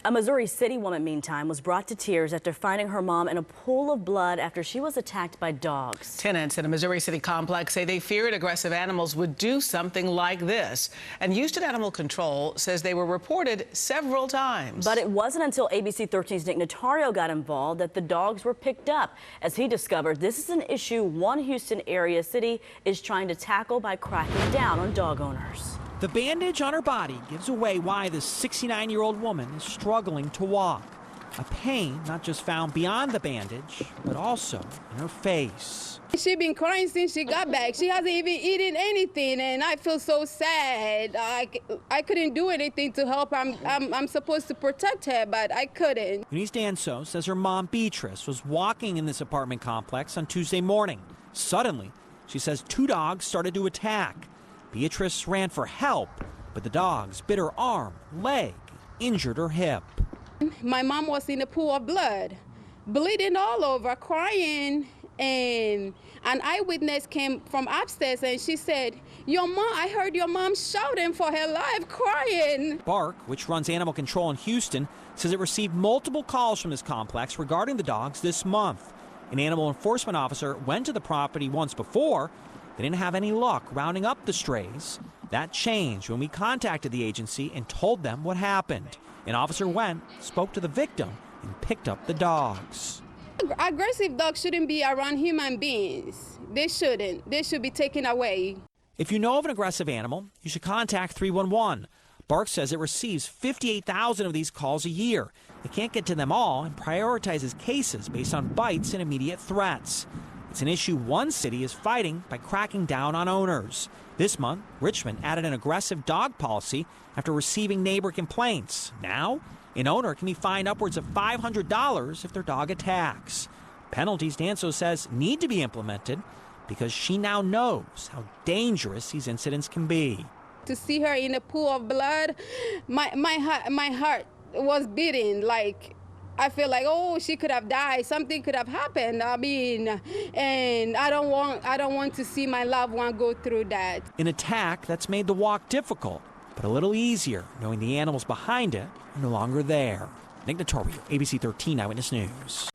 A Missouri City woman, meantime, was brought to tears after finding her mom in a pool of blood after she was attacked by dogs. Tenants in a Missouri City complex say they feared aggressive animals would do something like this. And Houston Animal Control says they were reported several times. But it wasn't until ABC 13's Nick Notario got involved that the dogs were picked up, as he discovered this is an issue one Houston area city is trying to tackle by cracking down on dog owners. The bandage on her body gives away why this 69-year-old woman is struggling to walk. A pain not just found beyond the bandage, but also in her face. She's been crying since she got back. She hasn't even eaten anything, and I feel so sad. I couldn't do anything to help. I'm supposed to protect her, but I couldn't. Eunice Danso says her mom, Beatrice, was walking in this apartment complex on Tuesday morning. Suddenly, she says 2 dogs started to attack. Beatrice ran for help, but the dogs bit her arm, leg, injured her hip. My mom was in a pool of blood, bleeding all over, crying, and an eyewitness came from upstairs and she said, I heard your mom shouting for her life, crying. BARC, which runs animal control in Houston, says it received multiple calls from this complex regarding the dogs this month. An animal enforcement officer went to the property once before. They didn't have any luck rounding up the strays. That changed when we contacted the agency and told them what happened. An officer went, spoke to the victim, and picked up the dogs. Aggressive dogs shouldn't be around human beings. They shouldn't. They should be taken away. If you know of an aggressive animal, you should contact 311. BARC says it receives 58,000 of these calls a year. It can't get to them all and prioritizes cases based on bites and immediate threats. It's an issue one city is fighting by cracking down on owners. This month, Richmond added an aggressive dog policy after receiving neighbor complaints. Now, an owner can be fined upwards of $500 if their dog attacks. Penalties, Danso says, need to be implemented because she now knows how dangerous these incidents can be. To see her in a pool of blood, my heart was beating like, I feel like, oh, she could have died. Something could have happened. And I don't want to see my loved one go through that. An attack that's made the walk difficult, but a little easier, knowing the animals behind it are no longer there. Nick Notario, ABC 13 Eyewitness News.